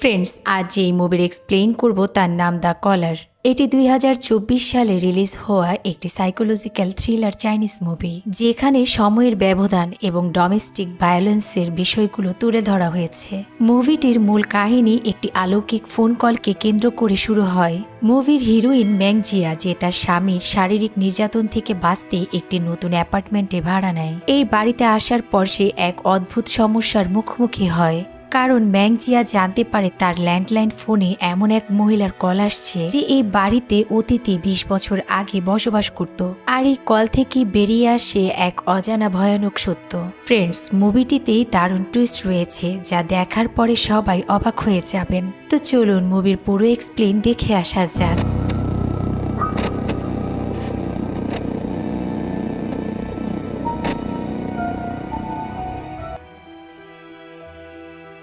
Friends, আজ যেই মুভির এক্সপ্লেইন করব তার নাম দ্য কলার। এটি 2024 সালে রিলিজ হওয়া একটি সাইকোলজিক্যাল থ্রিলার চাইনিজ মুভি, যেখানে সময়ের ব্যবধান এবং ডোমেস্টিক ভায়োলেন্সের বিষয়গুলো তুলে ধরা হয়েছে। মুভিটির মূল কাহিনী একটি অলৌকিক ফোন কলকে কেন্দ্র করে শুরু হয়। মুভির হিরোইন ম্যাংজিয়া, যে তার স্বামীর শারীরিক নির্যাতন থেকে বাঁচতে একটি নতুন অ্যাপার্টমেন্টে ভাড়া নেয়। এই বাড়িতে আসার পর সে এক অদ্ভুত সমস্যার মুখোমুখি হয়, কারণ ম্যাংজিয়া জানতে পারে তার ল্যান্ডলাইন ফোনে এমন এক মহিলার কল আসছে যে এই বাড়িতে অতীতে 20 বছর আগে বসবাস করত। আর এই কল থেকে বেরিয়ে আসে এক অজানা ভয়ানক সত্য। ফ্রেন্ডস, মুভিটিতেই দারুণ টুইস্ট রয়েছে, যা দেখার পরে সবাই অবাক হয়ে যাবেন। তো চলুন মুভির পুরো এক্সপ্লেন দেখে আসা যাক।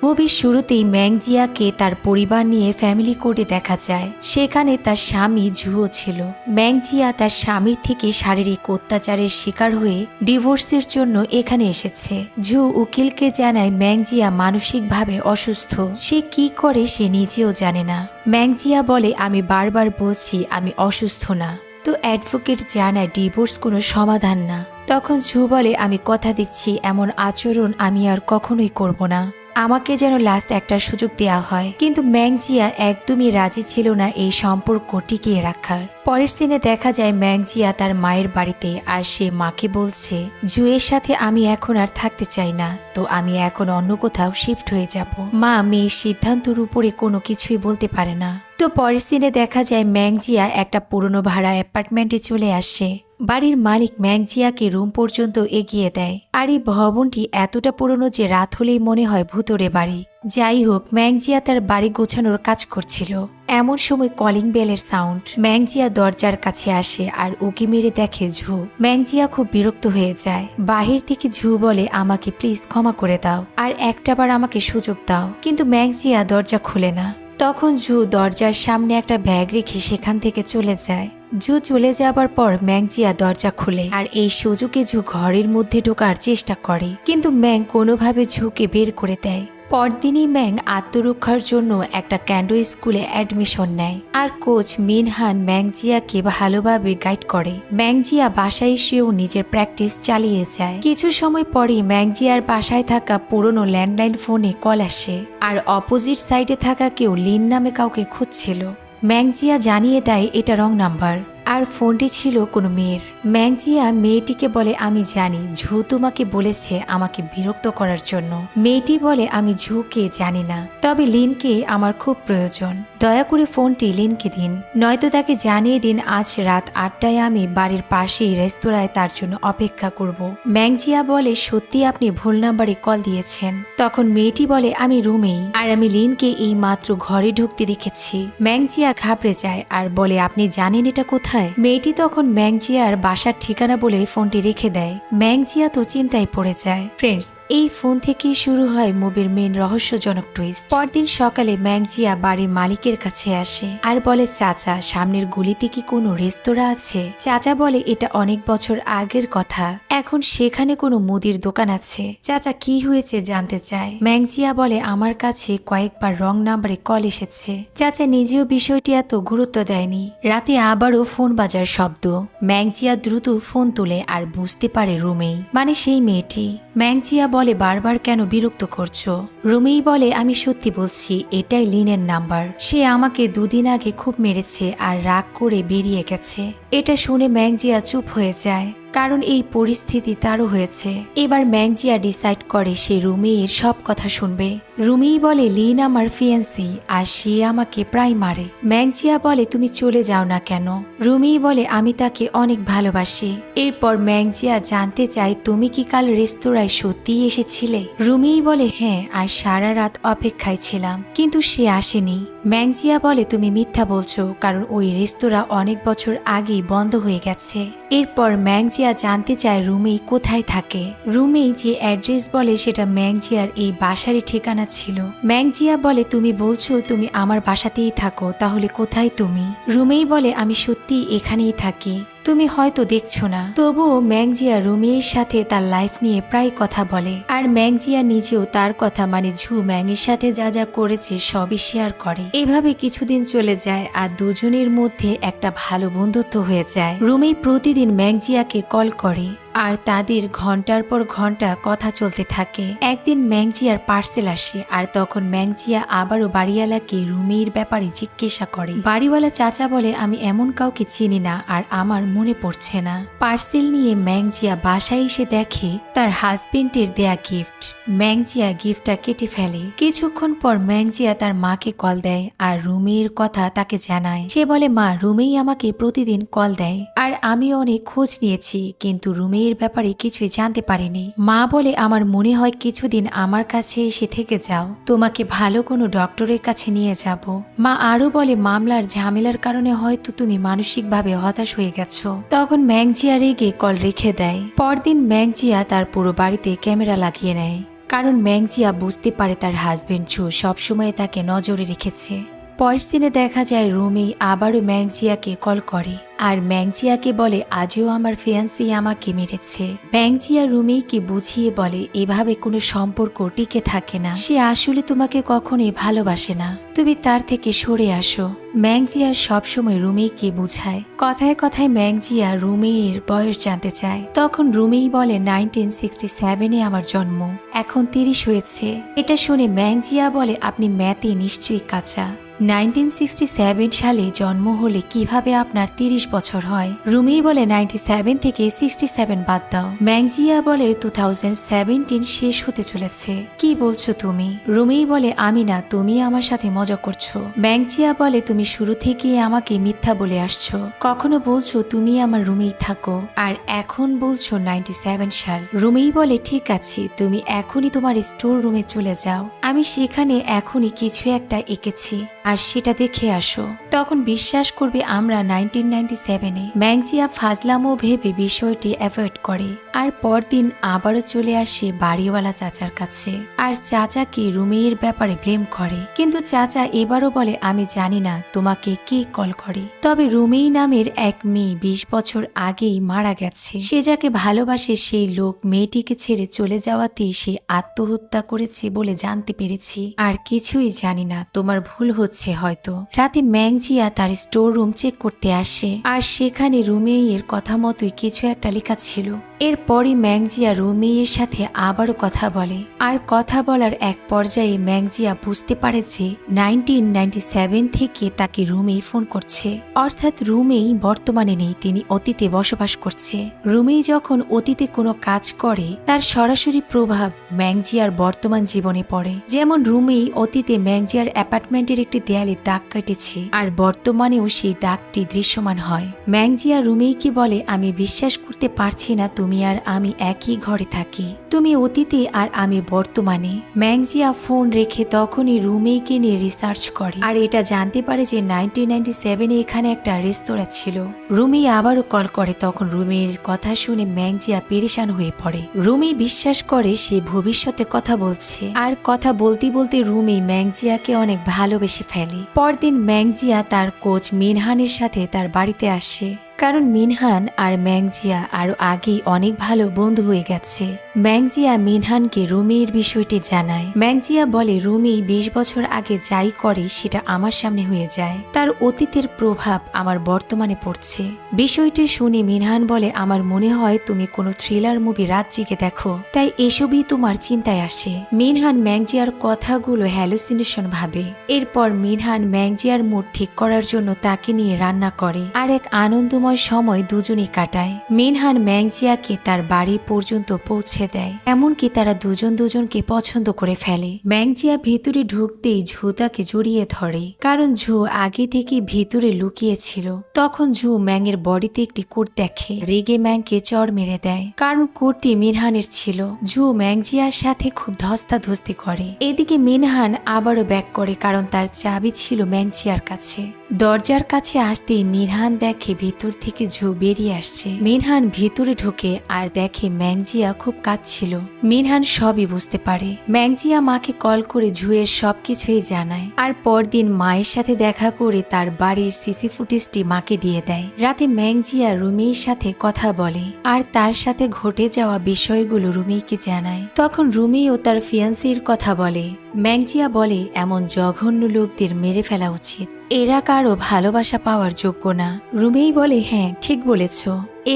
মুভির শুরুতেই ম্যাংজিয়াকে তার পরিবার নিয়ে ফ্যামিলি কোর্টে দেখা যায়। সেখানে তার স্বামী ঝুও ছিল। ম্যাংজিয়া তার স্বামীর থেকে শারীরিক অত্যাচারের শিকার হয়ে ডিভোর্সের জন্য এখানে এসেছে। ঝু উকিলকে জানায় ম্যাংজিয়া মানসিকভাবে অসুস্থ। সে কি করে সে নিজেও জানে না। ম্যাংজিয়া বলে, আমি বারবার বলছি আমি অসুস্থ না। তো অ্যাডভোকেট জানায় ডিভোর্স কোনো সমাধান না। তখন ঝু বলে, আমি কথা দিচ্ছি এমন আচরণ আমি আর কখনোই করব না। আমাকে যেন লাস্ট একটা সুযোগ দেওয়া হয়। কিন্তু ম্যাংজিয়া একদমই রাজি ছিল না এই সম্পর্ক টিকিয়ে রাখার। পরের সিনে দেখা যায় ম্যাংজিয়া তার মায়ের বাড়িতে, আর সে মাকে বলছে, জুয়ের সাথে আমি এখন আর থাকতে চাই না, তো আমি এখন অন্য কোথাও শিফট হয়ে যাব। মা মেয়ের সিদ্ধান্তের উপরে কোনো কিছুই বলতে পারে না। তো পরের সিনে দেখা যায় ম্যাংজিয়া একটা পুরনো ভাড়া অ্যাপার্টমেন্টে চলে আসে। বাড়ির মালিক ম্যাংজিয়াকে রুম পর্যন্ত এগিয়ে দেয়। আর এই ভবনটি এতটা পুরনো যে রাত হলেই মনে হয় ভুতুরে বাড়ি। যাই হোক, ম্যাংজিয়া তার বাড়ি গোছানোর কাজ করছিল। এমন সময় কলিং বেলের সাউন্ড। ম্যাংজিয়া দরজার কাছে আসে আর উকি মেরে দেখে ঝু। ম্যাংজিয়া খুব বিরক্ত হয়ে যায়। বাহির থেকে ঝু বলে, আমাকে প্লিজ ক্ষমা করে দাও, আর একটাবার আমাকে সুযোগ দাও। কিন্তু ম্যাংজিয়া দরজা খুলে না। তখন ঝু দরজার সামনে একটা ব্যাগ রেখে সেখান থেকে চলে যায়। ঝু চলে যাবার পর ম্যাংজিয়া দরজা খুলে, আর এই সুযোগে ঝু ঘরের মধ্যে ঢোকার চেষ্টা করে, কিন্তু ম্যাং কোনোভাবে ঝুকে বের করে দেয়। পরদিনই ম্যাং আত্মরক্ষার জন্য একটা ক্যান্ডো স্কুলে অ্যাডমিশন নেয়, আর কোচ মিনহান ম্যাংজিয়াকে ভালোভাবে গাইড করে। ম্যাংজিয়া বাসায় এসেও নিজের প্র্যাকটিস চালিয়ে যায়। কিছু সময় পরে ম্যাংজিয়ার বাসায় থাকা পুরনো ল্যান্ডলাইন ফোনে কল আসে, আর অপোজিট সাইডে থাকা কেউ লিন নামে কাউকে খুঁজছিল। ম্যাংজিয়া জানিয়ে দেয় এটা রং নাম্বার, আর ফোনটি ছিল কোনো মেয়ের। ম্যাংজিয়া মেয়েটিকে বলে, আমি জানি ঝু তোমাকে বলেছে আমাকে বিরক্ত করার জন্য। মেয়েটি বলে, আমি ঝুকে জানি না, তবে লিনকে আমার খুব প্রয়োজন। দয়া করে ফোনটি লিনকে দিন, নয়তো তাকে জানিয়ে দিন আজ রাত 8টায় আমি বাড়ির পাশেই রেস্তোরাঁয় তার জন্য অপেক্ষা করব। ম্যাংজিয়া বলে, সত্যি আপনি ভুল নাম্বারে কল দিয়েছেন। তখন মেয়েটি বলে, আমি রুমেই, আর আমি লিনকে এই মাত্র ঘরে ঢুকতে দেখেছি। ম্যাংজিয়া ঘাবড়ে যায় আর বলে, আপনি জানেন এটা কোথায়? মেয়েটি তখন ম্যাংজিয়ার বাসার ঠিকানা বলে ফোনটি রেখে দেয়। ম্যাংজিয়া তো চিন্তায় পড়ে যায়। ফ্রেন্ডস, এই ফোন থেকেই শুরু হয় মুভির মেন রহস্যজনক টুইস্ট। পরদিন সকালে ম্যাংজিয়া বাড়ির মালিকের কাছে আসে আর বলে, চাচা সামনের গলিতে কি কোনো রেস্তোরাঁ আছে? চাচা বলে, এটা অনেক বছর আগের কথা, এখন সেখানে কোনো মুদির দোকান আছে। চাচা কি হয়েছে জানতে চায়। ম্যাংজিয়া বলে, আমার কাছে কয়েকবার রং নাম্বারে কল এসেছে। চাচা নিজেও বিষয়টি এত গুরুত্ব দেয়নি। রাতে আবারও ফোন বাজার শব্দ। ম্যাংজিয়া দ্রুত ফোন তুলে আর বুঝতে পারে রুমেই, মানে সেই মেয়েটি। ম্যাংজিয়া বলে, বারবার কেন বিরক্ত করছো? রুমেই বলে, আমি সত্যি বলছি এটাই লিনের নাম্বার। সে আমাকে 2 দিন আগে খুব মেরেছে আর রাগ করে বেরিয়ে গেছে। এটা শুনে ম্যাংজিয়া চুপ হয়ে যায়, কারণ এই পরিস্থিতি তারও হয়েছে। এবার ম্যাংজিয়া ডিসাইড করে সে রুমির সব কথা শুনবে। রুমিই বলে, লিন আমার ফিয়ান্সি, আর সে আমাকে প্রায় মারে। ম্যাংজিয়া বলে, তুমি চলে যাও না কেন? রুমিই বলে, আমি তাকে অনেক ভালোবাসি। এরপর ম্যাংজিয়া জানতে চায়, তুমি কি কাল রেস্তোরাঁয় সত্যিই এসেছিলে? রুমিই বলে, হ্যাঁ, আর সারা রাত অপেক্ষায় ছিলাম, কিন্তু সে আসেনি। ম্যাংজিয়া বলে, তুমি মিথ্যা বলছো, কারণ ওই রেস্তোরাঁ অনেক বছর আগেই বন্ধ হয়ে গেছে। এরপর ম্যাংজিয়া জানতে চায় রুমি কোথায় থাকে। রুমি যে অ্যাড্রেস বলে সেটা ম্যাংজিয়ার এই বাসারই ঠিকানা ছিল। ম্যাংজিয়া বলে, তুমি বলছো তুমি আমার বাসাতেই থাকো, তাহলে কোথায় তুমি? রুমি বলে, আমি সত্যি এখানেই থাকি। তুমি হয়তো দেখছো না। তবুও ম্যাংজিয়া রুমির সাথে তার লাইফ নিয়ে প্রায় কথা বলে, আর ম্যাংজিয়া নিজেও তার কথা মানে ঝু ম্যাংয়ের সাথে যা যা করেছে সবই শেয়ার করে। এভাবে কিছুদিন চলে যায় আর দুজনের মধ্যে একটা ভালো বন্ধুত্ব হয়ে যায়। রুমি প্রতিদিন ম্যাংজিয়াকে কল করে আর তাদের ঘন্টার পর ঘন্টা কথা চলতে থাকে। একদিন ম্যাংজিয়ার পার্সেল আসে আর তখন ম্যাংজিয়া আবারও বাড়িওয়ালাকে রুমির ব্যাপারে জিজ্ঞাসা করে। বাড়িওয়ালা চাচা বলে, আমি এমন কাউকে চিনি না আর আমার মনে পড়ছে না। পার্সেল নিয়ে ম্যাংজিয়া বাসায় এসে দেখে তার হাজবেন্ডের দেয়া গিফট। ম্যাংজিয়া গিফটটা কেটে ফেলে। কিছুক্ষণ পর ম্যাংজিয়া তার মাকে কল দেয় আর রুমির কথা তাকে জানায়। সে বলে, মা, রুমি আমাকে প্রতিদিন কল দেয় আর আমি অনেক খোঁজ নিয়েছি, কিন্তু রুমির ব্যাপারে কিছুই জানতে পারিনি। মা বলে, আমার মনে হয় কিছুদিন আমার কাছে এসে থেকে যাও, তোমাকে ভালো কোনো ডক্টরের কাছে নিয়ে যাব। মা আরো বলে, মামলার ঝামেলার কারণে হয়তো তুমি মানসিকভাবে হতাশ হয়ে গেছো। তখন ম্যাংজিয়া রেগে কল রেখে দেয়। পরদিন ম্যাংজিয়া তার পুরো বাড়িতে ক্যামেরা লাগিয়ে নেয়, কারণ ম্যাংজিয়া বুঝতে পারে তার হাজবেন্ড ঝু সবসময় তাকে নজরে রেখেছে। পরের দিনে দেখা যায় রুমি আবারও ম্যাংজিয়াকে কল করে আর ম্যাংজিয়াকে বলে, আজও আমার ফিয়ান্সি আমাকে মেরেছে। ম্যাংজিয়া রুমিকে বুঝিয়ে বলে, এভাবে কোনো সম্পর্ক টিকে থাকে না, সে আসলে তোমাকে কখনোই ভালোবাসে না, তুমি তার থেকে সরে আসো। ম্যাংজিয়া সবসময় রুমিকে বুঝায়। কথায় কথায় ম্যাংজিয়া রুমির বয়স জানতে চায়। তখন রুমি বলে, 1967-এ আমার জন্ম, এখন 30 হয়েছে। এটা শুনে ম্যাংজিয়া বলে, আপনি ম্যাথে নিশ্চয়ই কাঁচা। 1967 সালে জন্ম হলে কিভাবে আপনার 30 বছর হয়? রুমি বলে, 97 থেকে 67 বাদ দাও। ম্যাংজিয়া বলে, 2017 শেষ হতে চলেছে, কি বলছো তুমি? রুমি বলে, আমি না, তুমি আমার সাথে মজা করছো। ম্যাংজিয়া বলে, তুমি শুরু থেকে আমাকে মিথ্যা বলে আসছো, কখনো বলছো তুমি আমার রুমেই থাকো আর এখন বলছো 97 সাল। রুমি বলে, ঠিক আছে, তুমি এখনই তোমার স্টোর রুমে চলে যাও, আমি সেখানে এখনই কিছু একটা এঁকেছি আর সেটা দেখে আসো, তখন বিশ্বাস করবে আমরা 1997-এ। ম্যাংজিয়া ফাজলামো ভেবে বিষয়টি অ্যাভয়েড করে আর পরদিন আবারও চলে আসে বাড়িওয়ালা চাচার কাছে আর চাচাকে রুমির ব্যাপারে ব্লেম করে। কিন্তু চাচা এবারও বলে, আমি জানি না তোমাকে কে কল করে, তবে রুমি নামের এক মেয়ে 20 বছর আগেই মারা গেছে। সে যাকে ভালোবাসে সেই লোক মেয়েটিকে ছেড়ে চলে যাওয়াতেই সে আত্মহত্যা করেছে বলে জানতে পেরেছি, আর কিছুই জানি না, তোমার ভুল হচ্ছে হয়তো। রাতে ম্যাংজিয়া তার স্টোর রুম চেক করতে আসে আর সেখানে রুমিয়ের কথা মতোই কিছু একটা লেখা ছিল। এরপরই ম্যাংজিয়া রুমিয়ের সাথে আবারও কথা বলে আর কথা বলার এক পর্যায়ে ম্যাংজিয়া বুঝতে পারে যে 1997 থেকে তাকে রুমি ফোন করছে, অর্থাৎ রুমি বর্তমানে নেই, তিনি অতীতে বসবাস করছে। রুমি যখন অতীতে কোনো কাজ করে তার সরাসরি প্রভাব ম্যাংজিয়ার বর্তমান জীবনে পড়ে। যেমন রুমি অতীতে ম্যাংজিয়ার অ্যাপার্টমেন্টের একটি দেয়ালে দাগ কেটেছে আর বর্তমানেও সেই দাগটি দৃশ্যমান হয়। ম্যাংজিয়া রুমিকে বলে, আমি বিশ্বাস করতে পারছি না তুমি আর আমি একই ঘরে থাকি, তুমি অতীতে আর আমি বর্তমানে। ম্যাংজিয়া ফোন রেখে তখনই রুমিকে নিয়ে রিসার্চ করে আর এটা জানতে পারে যে 1997-এ এখানে একটা রেস্তোরাঁ ছিল। রুমি আবারও কল করে, তখন রুমির কথা শুনে ম্যাংজিয়া পেরেশান হয়ে পড়ে। রুমি বিশ্বাস করে সে ভবিষ্যতে কথা বলছে আর কথা বলতে বলতে রুমি ম্যাংজিয়াকে অনেক ভালোবেসে ফেলে। পরদিন ম্যাংজিয়া তার কোচ মিনহানের সাথে তার বাড়িতে আসে, কারণ মিনহান আর ম্যাংজিয়া আরো আগেই অনেক ভালো বন্ধু হয়ে গেছে। ম্যাংজিয়া মিনহানকে রুমির বিষয়টি জানায়। ম্যাংজিয়া বলে, রুমি 20 বছর আগে যাই করে সেটা আমার সামনে হয়ে যায়, তার অতীতের প্রভাব আমার বর্তমানে পড়ছে। বিষয়টি শুনে মিনহান বলে, আমার মনে হয় তুমি কোনো থ্রিলার মুভি রাত জেগে দেখো, তাই এসবই তোমার চিন্তায় আসে। মিনহান ম্যাংজিয়ার কথাগুলো হ্যালুসিনেশন ভাবে। এরপর মিনহান ম্যাংজিয়ার মুড ঠিক করার জন্য তাকে নিয়ে রান্না করে আর এক আনন্দময় সময় দুজনই কাটায়। মিনহান ম্যাংজিয়াকে তার বাড়ি পর্যন্ত পৌঁছে দেয়, এমনকি তারা দুজন দুজনকে পছন্দ করে ফেলে। ম্যাংজিয়া ভিতরে ঢুকতেই ঝু তাকে জড়িয়ে ধরে, কারণ ঝু আগে থেকে ভিতরে লুকিয়েছিল। তখন ঝু ম্যাংয়ের বডিতে একটি কোট দেখে, রেগে ম্যাংকে চড় মেরে দেয়, কারণ কোটটি মিনহানের ছিল। ঝু ম্যাংজিয়ার সাথে খুব ধস্তাধস্তি করে। এদিকে মিনহান আবারও ব্যাক করে, কারণ তার চাবি ছিল ম্যাংজিয়ার কাছে। দরজার কাছে আসতেই মিনহান দেখে ভিতর থেকে ঝু বেরিয়ে আসছে। মিনহান ভিতরে ঢোকে আর দেখে ম্যাংজিয়া খুব কাঁদছিল। মিনহান সবই বুঝতে পারে। ম্যাংজিয়া মাকে কল করে ঝুয়ের সবকিছুই জানায় আর পরদিন মায়ের সাথে দেখা করে তার বাড়ির সিসি ফুটেজটি মাকে দিয়ে দেয়। রাতে ম্যাংজিয়া রুমির সাথে কথা বলে আর তার সাথে ঘটে যাওয়া বিষয়গুলো রুমিকে জানায়। তখন রুমিও তার ফিয়ান্সির কথা বলে। ম্যাংজিয়া বলে এমন জঘন্য লোকদের মেরে ফেলা উচিত, এরা কারো ভালোবাসা পাওয়ার যোগ্য না। রুমেই বলে হ্যাঁ ঠিক বলেছ।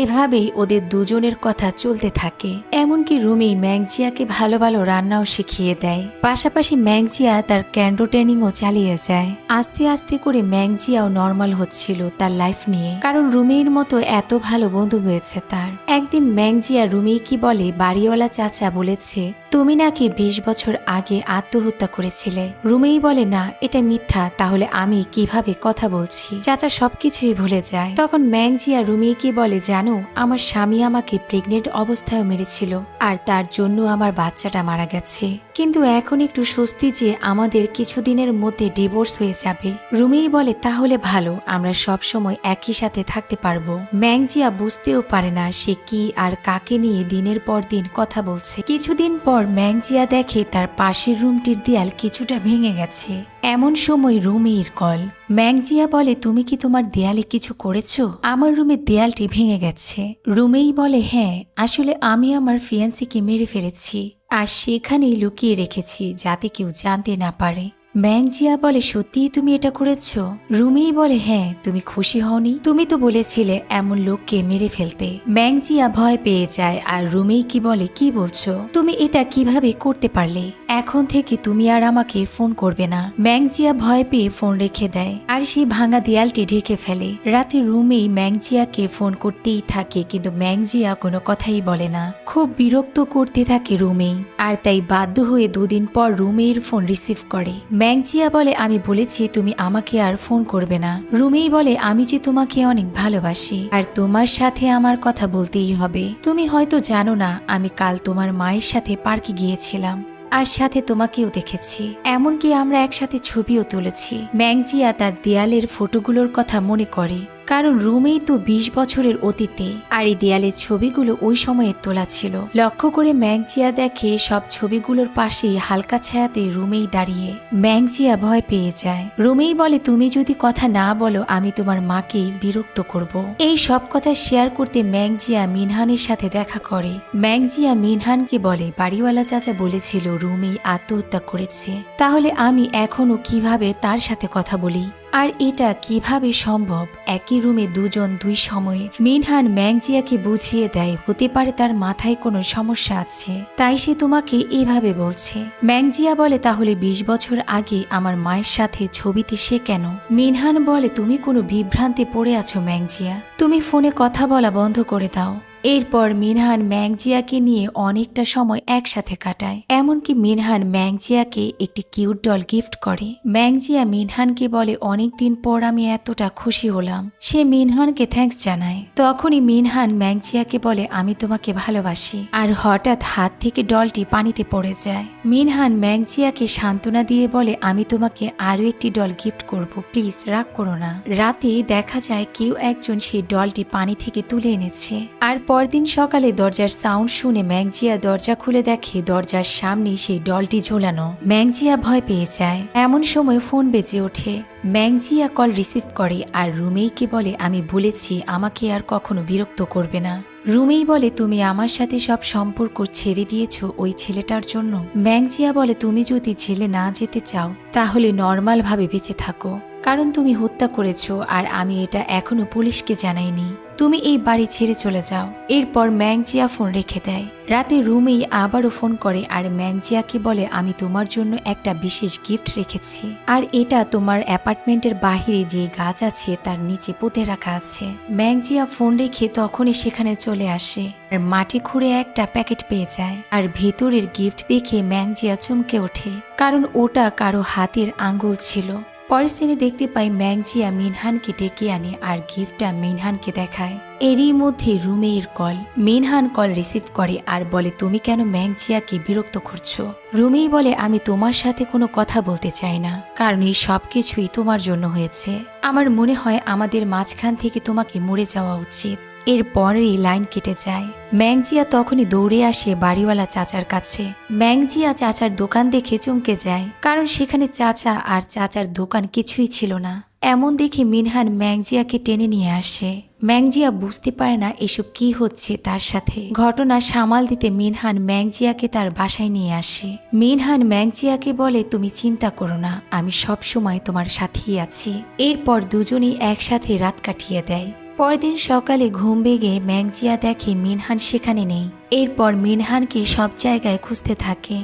এভাবেই ওদের দুজনের কথা চলতে থাকে। এমনকি রুমি ম্যাংজিয়াকে ভালো ভালো রান্নাও শিখিয়ে দেয়। পাশাপাশি ম্যাংজিয়া তার ক্যান্ডো ট্রেনিংও চালিয়ে যায়। আস্তে আস্তে করে ম্যাংজিয়াও নর্মাল হচ্ছিল তার লাইফ নিয়ে, কারণ রুমির মতো এত ভালো বন্ধু হয়েছে তার। একদিন ম্যাংজিয়া রুমি কি বলে বাড়িওয়ালা চাচা বলেছে তুমি নাকি 20 বছর আগে আত্মহত্যা করেছিলে। রুমেই বলে না এটা মিথ্যা, তাহলে আমি কিভাবে কথা বলছি। চাচা সবকিছুই ভুলে যায়। তখন ম্যাংজিয়া রুমিকে বলে জানো আমার স্বামী আমাকে প্রেগনেন্ট অবস্থায় মেরেছিল আর তার জন্য আমার বাচ্চাটা মারা গেছে, কিন্তু এখন একটু স্বস্তি যে আমাদের কিছুদিনের মধ্যে ডিভোর্স হয়ে যাবে। রুমিই বলে তাহলে ভালো, আমরা সব সময় একই সাথে থাকতে পারবো। ম্যাংজিয়া বুঝতেও পারে না সে কি আর কাকে নিয়ে দিনের পর দিন কথা বলছে। কিছুদিন পর ম্যাংজিয়া দেখে তার পাশের রুমটির দেয়াল কিছুটা ভেঙে গেছে। এমন সময় রুমির কল। ম্যাংজিয়া বলে তুমি কি তোমার দেয়ালে কিছু করেছো? আমার রুমের দেয়ালটি ভেঙে গেছে। রুমেই বলে হ্যাঁ, আসলে আমি আমার ফিয়ান্সিকে মেরে ফেলেছি আর সেখানেই লুকিয়ে রেখেছি যাতে কেউ জানতে না পারে। ম্যাংজিয়া বলে সত্যিই তুমি এটা করেছো? রুমিই বলে হ্যাঁ। তুমি খুশি হওনি? তুমি তো বলেছিলে এমন লোককে মেরে ফেলতে। ম্যাংজিয়া ভয় পেয়ে যায় আর রুমি কি বলে কি বলছো? তুমি এটা কিভাবে করতে পারলে? এখন থেকে তুমি আর আমাকে ফোন করবে না। ম্যাংজিয়া ভয় পেয়ে ফোন রেখে দেয় আর সেই ভাঙা দেয়ালটি ঢেকে ফেলে। রাতে রুমি ম্যাংজিয়াকে ফোন করতেই থাকে কিন্তু ম্যাংজিয়া কোনো কথাই বলে না। খুব বিরক্ত করতে থাকে রুমি আর তাই বাধ্য হয়ে 2 দিন পর রুমির ফোন রিসিভ করে। ম্যাংজিয়া বলে আমি বলেছি তুমি আমাকে আর ফোন করবে না। রুমিই বলে আমি যে তোমাকে অনেক ভালোবাসি আর তোমার সাথে আমার কথা বলতেই হবে। তুমি হয়তো জানো না আমি কাল তোমার মায়ের সাথে পার্কে গিয়েছিলাম আর সাথে তোমাকেও দেখেছি, এমনকি আমরা একসাথে ছবিও তুলেছি। ম্যাংজিয়া তার দেয়ালের ফটোগুলোর কথা মনে করে, কারণ রুমেই তো 20 বছরের অতীতে আর এই দেয়ালের ছবিগুলো ওই সময়ের তোলা ছিল। লক্ষ্য করে ম্যাংজিয়া দেখে সব ছবিগুলোর পাশেই হালকা ছায়াতে রুমেই দাঁড়িয়ে। ম্যাংজিয়া ভয় পেয়ে যায়। রুমেই বলে তুমি যদি কথা না বলো আমি তোমার মাকে বিরক্ত করব। এই সব কথা শেয়ার করতে ম্যাংজিয়া মিনহানের সাথে দেখা করে। ম্যাংজিয়া মিনহানকে বলে বাড়িওয়ালা চাচা বলেছিল রুমেই আত্মহত্যা করেছে, তাহলে আমি এখনো কিভাবে তার সাথে কথা বলি? আর এটা কিভাবে সম্ভব? একই রুমে দুজন দুই সময়ের। মিনহান ম্যাংজিয়াকে বুঝিয়ে দেয় হতে পারে তার মাথায় কোনো সমস্যা আছে, তাই সে তোমাকে এভাবে বলছে। ম্যাংজিয়া বলে তাহলে 20 বছর আগে আমার মায়ের সাথে ছবিতে সে কেন? মিনহান বলে তুমি কোনো বিভ্রান্তে পড়ে আছো ম্যাংজিয়া, তুমি ফোনে কথা বলা বন্ধ করে দাও। এরপর মিনহান ম্যাংজিয়াকে নিয়ে অনেকটা সময় একসাথে কাটায়। এমনকি মিনহান ম্যাংজিয়াকে একটি কিউট ডল গিফট করে। ম্যাংজিয়া মিনহানকে বলে অনেকদিন পর আমি এতটা খুশি হলাম। সে মিনহানকে থ্যাঙ্কস জানায়। তখনই মিনহান ম্যাংজিয়াকে বলে আমি তোমাকে ভালোবাসি। আর হঠাৎ হাত থেকে ডলটি পানিতে পড়ে যায়। মিনহান ম্যাংজিয়াকে সান্ত্বনা দিয়ে বলে আমি তোমাকে আরো একটি ডল গিফট করব, প্লিজ রাগ করো না। রাতে দেখা যায় কেউ একজন সেই ডলটি পানি থেকে তুলে এনেছে। আর পরদিন সকালে দরজার সাউন্ড শুনে ম্যাংজিয়া দরজা খুলে দেখে দরজার সামনে সেই ডলটি ঝোলানো। ম্যাংজিয়া ভয় পেয়ে যায়। এমন সময় ফোন বেজে ওঠে। ম্যাংজিয়া কল রিসিভ করে আর রুমেইকে বলে আমি বলেছি আমাকে আর কখনো বিরক্ত করবে না। রুমেই বলে তুমি আমার সাথে সব সম্পর্ক ছেড়ে দিয়েছো ওই ছেলেটার জন্য। ম্যাংজিয়া বলে তুমি যদি জেলে না যেতে চাও তাহলে নর্মাল ভাবে বেঁচে থাকো, কারণ তুমি হত্যা করেছো আর আমি এটা এখনো পুলিশকে জানাইনি। তুমি এই বাড়ি ছেড়ে চলে যাও। এরপর ম্যাংজিয়া ফোন রেখে দেয়। রাতে রুমেই আবারও ফোন করে আর ম্যাংজিয়াকে বলে আমি তোমার জন্য একটা বিশেষ গিফট রেখেছি আর এটা তোমার অ্যাপার্টমেন্টের বাহিরে যে গাছ আছে তার নিচে পুঁতে রাখা আছে। ম্যাংজিয়া ফোন রেখে তখনই সেখানে চলে আসে আর মাটি খুঁড়ে একটা প্যাকেট পেয়ে যায় আর ভেতরের গিফট দেখে ম্যাংজিয়া চমকে ওঠে, কারণ ওটা কারো হাতের আঙ্গুল ছিল। পরের সিনে দেখতে পাই ম্যাংজিয়া মিনহানকে ডেকে আনে আর গিফটটা মিনহানকে দেখায়। এরই মধ্যে রুমেইর কল। মিনহান কল রিসিভ করে আর বলে তুমি কেন ম্যাংজিয়াকে বিরক্ত করছো। রুমেই বলে আমি তোমার সাথে কোনো কথা বলতে চাই না, কারণ এই সবকিছুই তোমার জন্য হয়েছে। আমার মনে হয় আমাদের মাঝখান থেকে তোমাকে মরে যাওয়া উচিত। এরপরেই লাইন কেটে যায়। ম্যাংজিয়া তখনই দৌড়ে আসে বাড়িওয়ালা চাচার কাছে। ম্যাংজিয়া চাচার দোকান দেখে চমকে যায়, কারণ সেখানে চাচা আর চাচার দোকান কিছুই ছিল না। এমন দেখে মিনহান ম্যাংজিয়াকে টেনে নিয়ে আসে। ম্যাংজিয়া বুঝতে পারে না এসব কি হচ্ছে তার সাথে। ঘটনা সামাল দিতে মিনহান ম্যাংজিয়াকে তার বাসায় নিয়ে আসে। মিনহান ম্যাংজিয়াকে বলে তুমি চিন্তা করো না, আমি সব সময় তোমার সাথেই আছি। এরপর দুজনেই একসাথে রাত কাটিয়ে দেয়। পরদিন সকালে ঘুম ভেঙে ম্যাংজিয়া দেখে মিনহান সেখানে নেই। এরপর মিনহানকে সব জায়গায় খুঁজতে থাকে।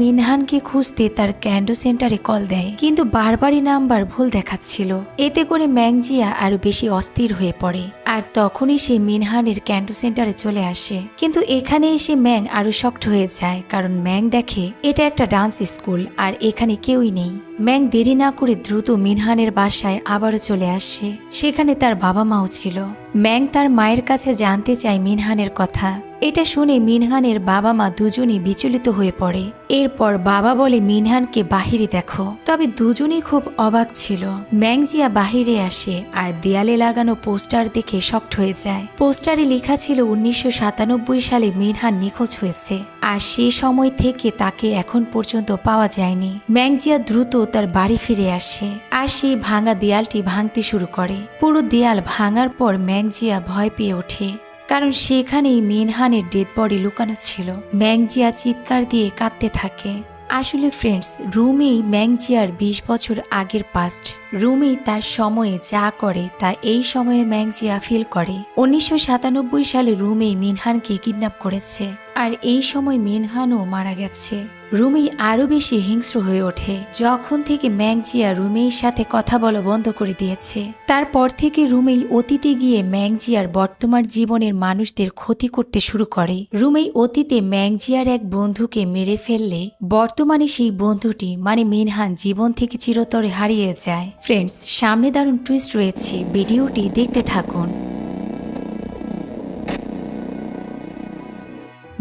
মিনহানকে খুঁজতে তার ক্যান্ডো সেন্টারে কল দেয়, কিন্তু বারবারই নাম্বার ভুল দেখাচ্ছিল। এতে করে ম্যাংজিয়া আরো বেশি অস্থির হয়ে পড়ে। আর তখনই সে মিনহানের ক্যান্ডো সেন্টারে চলে আসে। কিন্তু এখানে এসে ম্যাং আরো শক্ট হয়ে যায়, কারণ ম্যাং দেখে এটা একটা ডান্স স্কুল আর এখানে কেউই নেই। ম্যাং দেরি না করে দ্রুত মিনহানের বাসায় আবারও চলে আসে। সেখানে তার বাবা মাও ছিল। ম্যাং তার মায়ের কাছে জানতে চায় মিনহানের কথা। এটা শুনে মিনহানের বাবা মা দুজনই বিচলিত হয়ে পড়ে। এরপর বাবা বলে মিনহানকে বাহিরে দেখো। তবে দুজনই খুব অবাক ছিল। ম্যাংজিয়া বাহিরে আসে আর দেয়ালে লাগানো পোস্টার দেখে শকড হয়ে যায়। পোস্টারে লেখা ছিল 1997 সালে মিনহান নিখোঁজ হয়েছে, আর সে সময় থেকে তাকে এখন পর্যন্ত পাওয়া যায়নি। ম্যাংজিয়া দ্রুত তার বাড়ি ফিরে আসে আর সেই ভাঙা দেয়ালটি ভাঙতে শুরু করে। পুরো দেয়াল ভাঙার পর ম্যাংজিয়া ভয় পেয়ে ওঠে, কারণ সেখানেই মিনহানের ডেড বডি লুকানো ছিল। ম্যাংজিয়া চিৎকার দিয়ে কাঁদতে থাকে। আসলে ফ্রেন্ডস, রুমেই ম্যাংজিয়ার 20 বছর আগের পাস্ট। রুমেই তার সময়ে যা করে তা এই সময়ে ম্যাংজিয়া ফিল করে। 1997 সালে রুমেই মিনহানকে কিডন্যাপ করেছে, আর এই সময় মিনহানও মারা গেছে। রুমেই আরো বেশি হিংস্র হয়ে ওঠে যখন থেকে ম্যাংজিয়া রুমেইর সাথে কথা বলা বন্ধ করে দিয়েছে। তারপর থেকে রুমেই অতীতে গিয়ে ম্যাংজিয়ার বর্তমান জীবনের মানুষদের ক্ষতি করতে শুরু করে। রুমেই অতীতে ম্যাংজিয়ার এক বন্ধুকে মেরে ফেললে বর্তমানে সেই বন্ধুটি মানে মিনহান জীবন থেকে চিরতরে হারিয়ে যায়। ফ্রেন্ডস, সামনে দারুণ টুইস্ট রয়েছে, ভিডিওটি দেখতে থাকুন।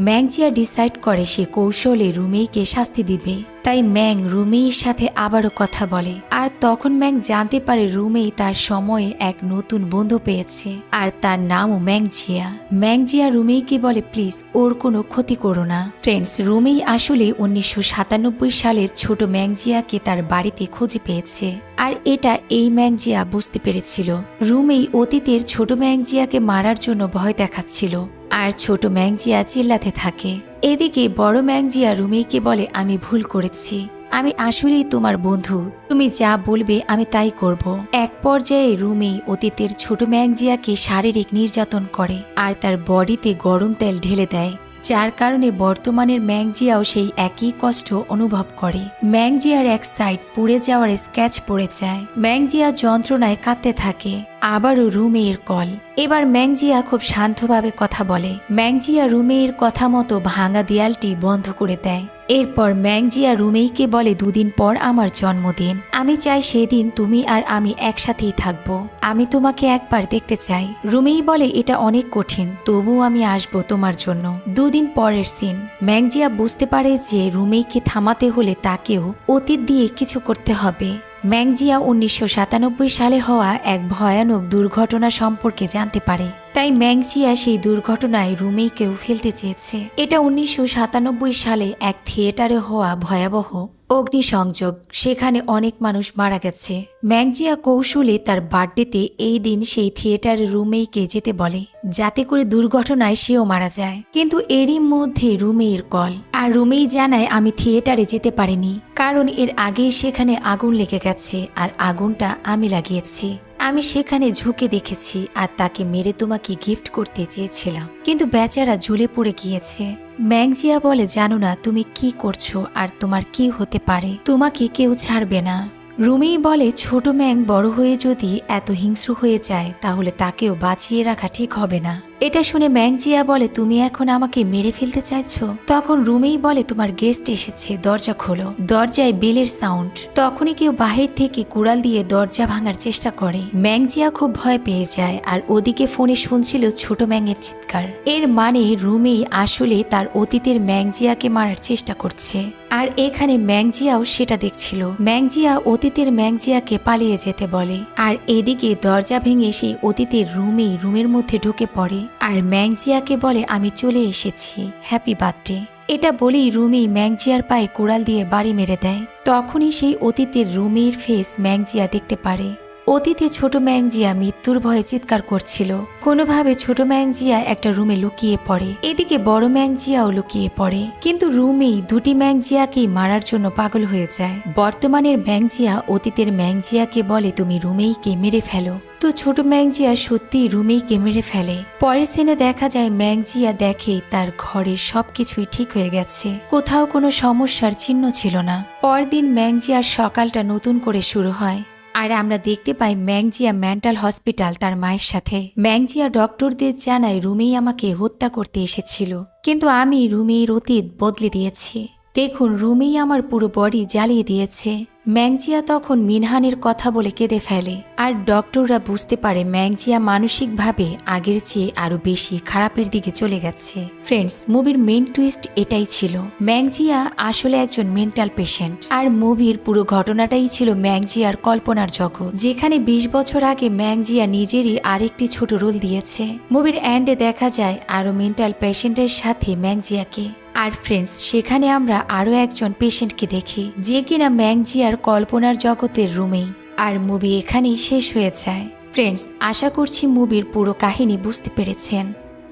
ম্যাংজিয়া ডিসাইড করে সে কৌশলে রুমেইকে শাস্তি দিবে। তাই ম্যাং রুমেইর সাথে আবারও কথা বলে, আর তখন ম্যাং জানতে পারে রুমেই তার সময়ে এক নতুন বন্ধু পেয়েছে, আর তার নামও ম্যাংজিয়া। ম্যাংজিয়া রুমেইকে বলে প্লিজ ওর কোনো ক্ষতি করো না। ফ্রেন্ডস, রুমেই আসলে 1997 সালের ছোট ম্যাংজিয়াকে তার বাড়িতে খুঁজে পেয়েছে, আর এটা এই ম্যাংজিয়া বুঝতে পেরেছিল। রুমেই অতীতের ছোট ম্যাংজিয়াকে মারার জন্য ভয় দেখাচ্ছিল, আর ছোট ম্যাংজিয়া চিল্লাতে থাকে। এদিকে বড় ম্যাংজিয়া রুমেইকে বলে আমি ভুল করেছি, আমি আসলেই তোমার বন্ধু, তুমি যা বলবে আমি তাই করব। এক পর্যায়ে রুমেই অতীতের ছোট ম্যাংজিয়াকে শারীরিক নির্যাতন করে আর তার বডিতে গরম তেল ঢেলে দেয়, যার কারণে বর্তমানের ম্যাংজিয়াও সেই একই কষ্ট অনুভব করে। ম্যাংজিয়ার এক সাইড পুড়ে যাওয়ার স্কেচ পড়ে যায়। ম্যাংজিয়া যন্ত্রণায় কাঁদতে থাকে। আবারও রুমেইর কল। এবার ম্যাংজিয়া খুব শান্তভাবে কথা বলে। ম্যাংজিয়া রুমেইর কথা মতো ভাঙা দেয়ালটি বন্ধ করে দেয়। এরপর ম্যাংজিয়া রুমেইকে বলে 2 দিন পর আমার জন্মদিন, আমি চাই সেদিন তুমি আর আমি একসাথেই থাকবো, আমি তোমাকে একবার দেখতে চাই। রুমেই বলে এটা অনেক কঠিন, তবুও আমি আসবো তোমার জন্য। 2 দিন পরের সিন। ম্যাংজিয়া বুঝতে পারে যে রুমেইকে থামাতে হলে তাকেও অতীত দিয়ে কিছু করতে হবে। ম্যাংজিয়া 1997 সালে হওয়া এক ভয়ানক দুর্ঘটনা সম্পর্কে জানতে পারে। তাই ম্যাংজিয়া সেই দুর্ঘটনায় রুমেইকেও ফেলতে চেয়েছে। এটা 1997 সালে এক থিয়েটারে হওয়া ভয়াবহ অগ্নিসংযোগ, সেখানে অনেক মানুষ মারা গেছে। ম্যাংজিয়া কৌশলে তার বার্থডেতে এই দিন সেই থিয়েটারে রুমেইকে যেতে বলে, যাতে করে দুর্ঘটনায় সেও মারা যায়। কিন্তু এরই মধ্যে রুমেইর কল, আর রুমেই জানায় আমি থিয়েটারে যেতে পারিনি, কারণ এর আগেই সেখানে আগুন লেগে গেছে, আর আগুনটা আমি লাগিয়েছি। আমি সেখানে ঝুঁকে দেখেছি আর তাকে মেরে তোমাকে গিফট করতে চেয়েছিলাম, কিন্তু বেচারা ঝুলে পড়ে গিয়েছে। ম্যাংজিয়া বলে জানো না তুমি কি করছো আর তোমার কি হতে পারে, তোমাকে কেউ ছাড়বে না। রুমেই বলে ছোট ম্যাং বড় হয়ে যদি এত হিংস্র হয়ে যায় তাহলে তাকেও বাঁচিয়ে রাখা ঠিক হবে না। এটা শুনে ম্যাংজিয়া বলে, তুমি এখন আমাকে মেরে ফেলতে চাইছো? তখন রুমেই বলে, তোমার গেস্ট এসেছে, দরজা খোলো। দরজায় বেলের সাউন্ড। তখনই কেউ বাহির থেকে কুড়াল দিয়ে দরজা ভাঙার চেষ্টা করে। ম্যাংজিয়া খুব ভয় পেয়ে যায়, আর ওদিকে ফোনে শুনছিল ছোট ম্যাংয়ের চিৎকার। এর মানে রুমেই আসলে তার অতীতের ম্যাংজিয়াকে মারার চেষ্টা করছে। আর এখানে ম্যাংজিয়াও সেটা দেখছিল। ম্যাংজিয়া অতীতের ম্যাংজিয়াকে পালিয়ে যেতে বলে, আর এদিকে দরজা ভেঙে সেই অতীতের রুমের মধ্যে ঢুকে পড়ে আর ম্যাংজিয়াকে বলে, আমি চলে এসেছি, হ্যাপি বার্থডে। এটা বলেই রুমি ম্যাংজিয়ার পায়ে কুড়াল দিয়ে বাড়ি মেরে দেয়। তখনই সেই অতীতের রুমির ফেস ম্যাংজিয়া দেখতে পারে। অতীতে ছোট ম্যাংজিয়া মৃত্যুর ভয়ে চিৎকার করছিল। কোনোভাবে ছোট ম্যাংজিয়া একটা রুমে লুকিয়ে পড়ে। এদিকে বড় ম্যাংজিয়াও লুকিয়ে পড়ে, কিন্তু রুমি দুটি ম্যাংজিয়াকেই মারার জন্য পাগল হয়ে যায়। বর্তমানের ম্যাংজিয়া অতীতের ম্যাংজিয়াকে বলে, তুমি রুমেইকে মেরে ফেলো। তো ছোট ম্যাংজিয়া সত্যিই রুমেইকে মেরে ফেলে। পরের সিনে দেখা যায় ম্যাংজিয়া দেখে তার ঘরে সবকিছুই ঠিক হয়ে গেছে, কোথাও কোনো সমস্যার চিহ্ন ছিল না। পরদিন ম্যাংজিয়ার সকালটা নতুন করে শুরু হয়, আর আমরা দেখতে পাই ম্যাংজিয়া মেন্টাল হসপিটাল তার মায়ের সাথে। ম্যাংজিয়া ডক্টরদের জানায়, রুমেই আমাকে হত্যা করতে এসেছিল, কিন্তু আমি রুমের অতীত বদলে দিয়েছি। দেখুন, রুমেই আমার পুরো বডি জ্বালিয়ে দিয়েছে। ম্যাংজিয়া তখন মিনহানের কথা বলে কেঁদে ফেলে, আর ডক্টররা বুঝতে পারে ম্যাংজিয়া মানসিকভাবে আগের চেয়ে আরো বেশি খারাপের দিকে চলে গেছে। ফ্রেন্ডস, মুভির মেইন টুইস্ট এটাই ছিল, ম্যাংজিয়া আসলে একজন মেন্টাল পেশেন্ট, আর মুভির পুরো ঘটনাটাই ছিল ম্যাংজিয়ার কল্পনার জগৎ, যেখানে 20 বছর আগে ম্যাংজিয়া নিজেরই আরেকটি ছোট রোল দিয়েছে। মুভির এন্ডে দেখা যায় আরো মেন্টাল পেশেন্টের সাথে ম্যাংজিয়াকে। আর ফ্রেন্ডস, সেখানে আমরা আরো একজন পেশেন্টকে দেখি, যে কিনা ম্যাংজিয়ার কল্পনার জগতের রুমেই। আর মুভি এখানেই শেষ হয়ে যায়। ফ্রেন্ডস, আশা করছি মুভির পুরো কাহিনী বুঝতে পেরেছেন।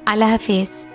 আল্লাহ হাফেজ।